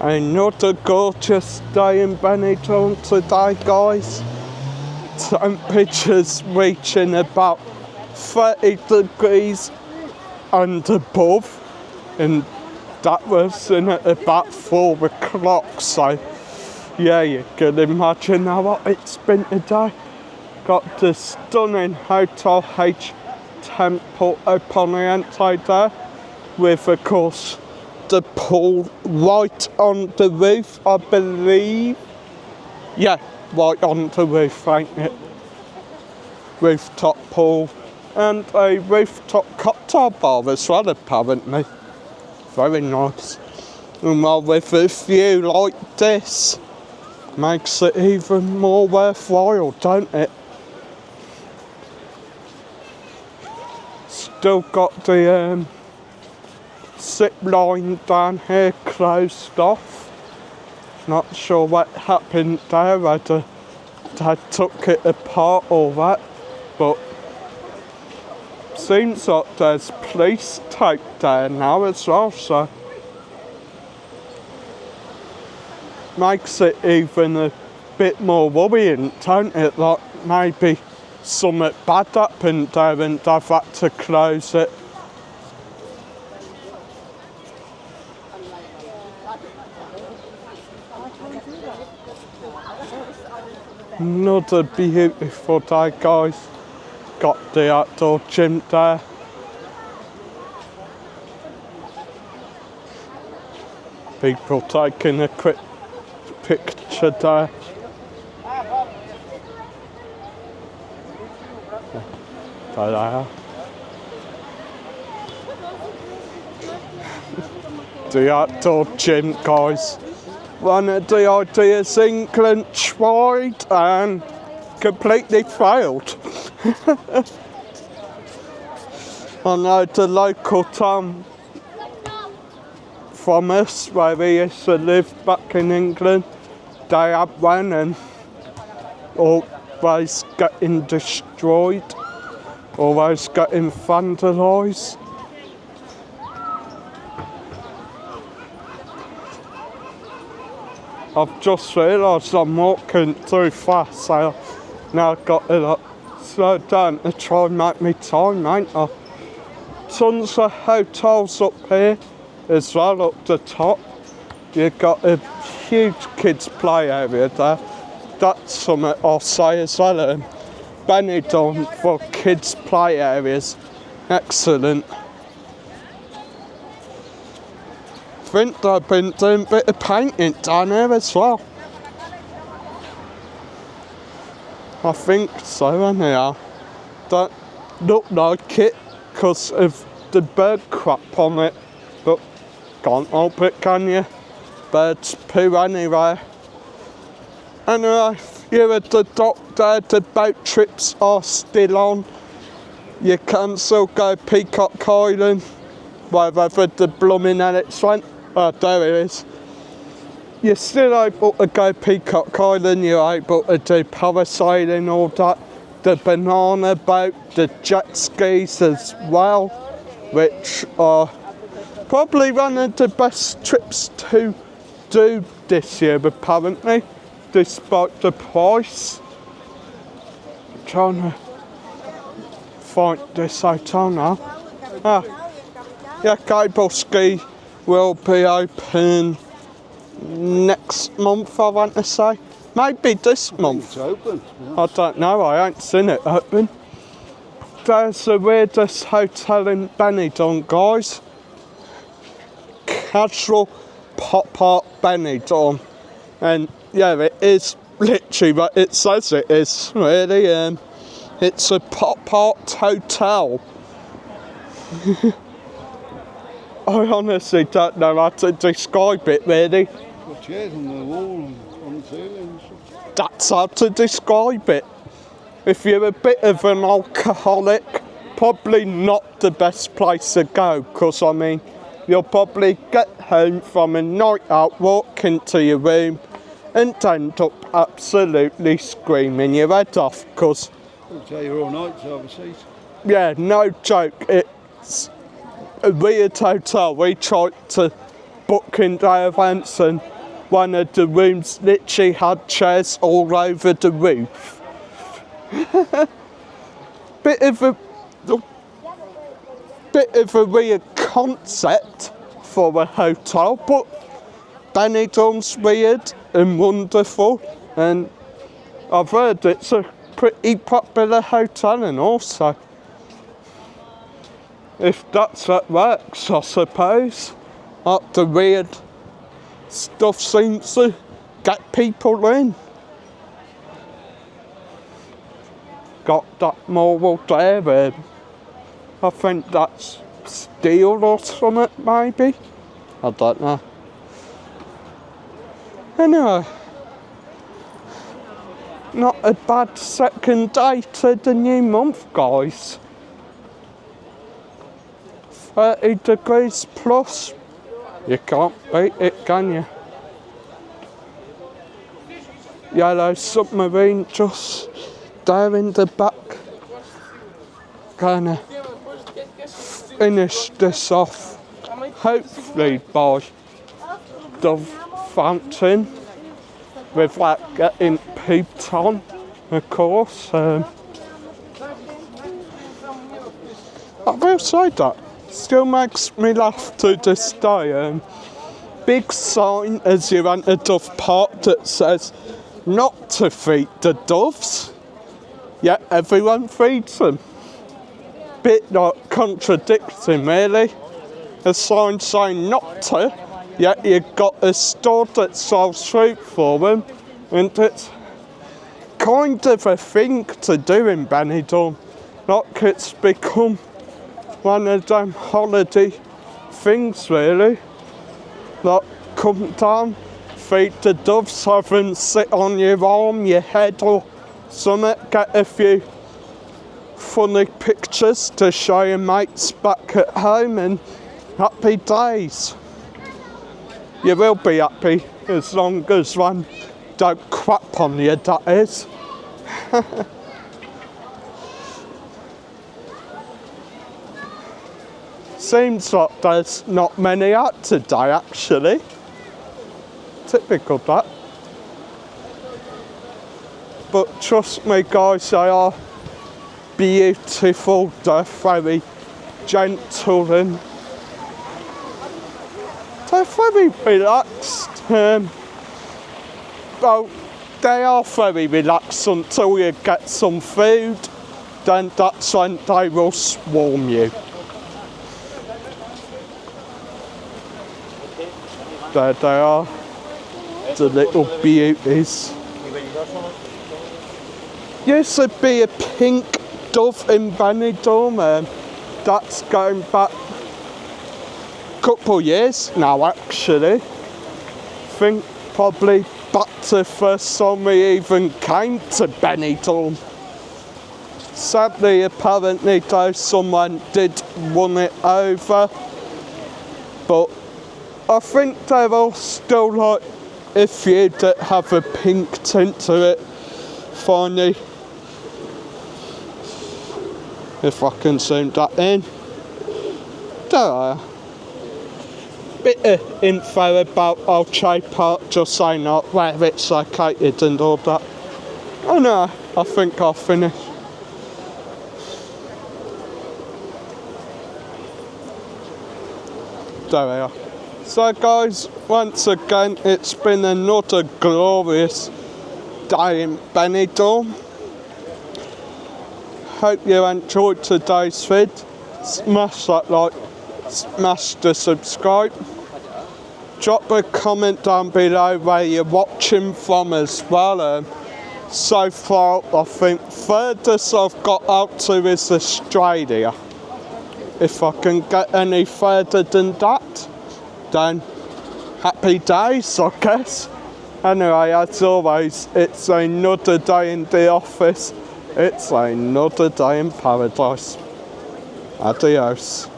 Another gorgeous day in Benidorm today, guys. Temperatures reaching about 30 degrees and above, and that was in at about 4 o'clock, so yeah, you can imagine how hot it's been today. Got the stunning Hotel H Temple Opponente there, with of course the pool right on the roof, I believe. Yeah, right on the roof, ain't it? Rooftop pool and a rooftop cocktail bar as well, apparently. Very nice. And well, with a view like this, makes it even more worthwhile, don't it? Still got the zip line down here closed off. Not sure what happened there, whether they took it apart or what, but seems like there's police tape there now as well, so makes it even a bit more worrying, don't it? Like maybe something bad happened there and they've had to close it. Another beautiful day, guys. Got the outdoor gym there. People taking a quick picture there. There they are. The outdoor gym, guys. One of the ideas England tried and completely failed. I know the local town from us, where we used to live back in England, they had one and always getting destroyed, always getting vandalised. I've just realised I'm walking too fast, so now I've got to slow down to try and make me time, ain't I? Tons of hotels up here as well, up the top. You've got a huge kids play area there. That's something I'll say as well. Benidorm for kids play areas, excellent. I think they've been doing a bit of painting down here as well. I think so, anyhow. Don't look like it because of the bird crap on it, but can't help it, can you? Birds poo anyway. Anyway, if you're at the dock there, the boat trips are still on. You can still go Peacock Island, wherever the blooming Elche went. Oh, there it is. You're still able to go Peacock Island, you're able to do parasailing, all that. The banana boat, the jet skis as well, which are probably one of the best trips to do this year, apparently, despite the price. I'm trying to find this hotel now. Yeah, cable ski will be open next month, I want to say. Maybe this month. It's open. Yeah. I don't know, I ain't seen it open. There's the weirdest hotel in Benidorm, guys. Casual Pop Art Benidorm. And yeah, it is literally what it says it is, really. It's a pop art hotel. I honestly don't know how to describe it, really. Got chairs on the wall and on the ceiling. That's how to describe it. If you're a bit of an alcoholic, probably not the best place to go, because I mean, you'll probably get home from a night out, walk into your room and end up absolutely screaming your head off, because It'll take you all night to have a seat. Yeah, no joke, it's a weird hotel. We tried to booking day events, and one of the rooms literally had chairs all over the roof. bit of a weird concept for a hotel, but Benidorm's weird and wonderful, and I've heard it's a pretty popular hotel, and also if that's what works, I suppose, like the weird stuff seems to get people in. Got that marble there, and I think that's steel or something, maybe. I don't know. Anyway, not a bad second day to the new month, guys. 30 degrees plus. You can't beat it, can you? Yellow submarine just there in the back. Gonna finish this off, hopefully by Dove Fountain, without getting pooped on, of course. I will say that still makes me laugh to this day. Big sign as you enter Dove Park that says not to feed the doves, yet everyone feeds them. Bit like contradicting, really. A sign saying not to, yet you've got a store that sells fruit for them, and it's kind of a thing to do in Benidorm. Like it's become one of them holiday things, really. Like, come down, feed the doves, have them sit on your arm, your head or something, get a few funny pictures to show your mates back at home, and happy days. You will be happy as long as one don't crap on you, that is. Seems like there's not many out today, actually. Typical that. But trust me, guys, they are beautiful. They're very gentle and they're very relaxed. Well, they are very relaxed until you get some food. Then that's when they will swarm you. There they are, the little beauties. Used to be a pink dove in Benidorm, that's going back a couple of years now, actually. I think probably back to the first time we even came to Benidorm. Sadly, apparently though, someone did run it over, but I think they're all still like a few that have a pink tint to it. Finally, if I can zoom that in. There are. Bit of info about Elche Park, just saying like where it's located and all that. Oh no, I think I'll finish. There we are. So guys, once again, it's been another glorious day in Benidorm. Hope you enjoyed today's vid. Smash that like, smash the subscribe. Drop a comment down below where you're watching from as well. So far, I think furthest I've got out to is Australia. If I can get any further than that, then happy days, I guess. Anyway, as always, it's another day in the office. It's another day in paradise. Adios.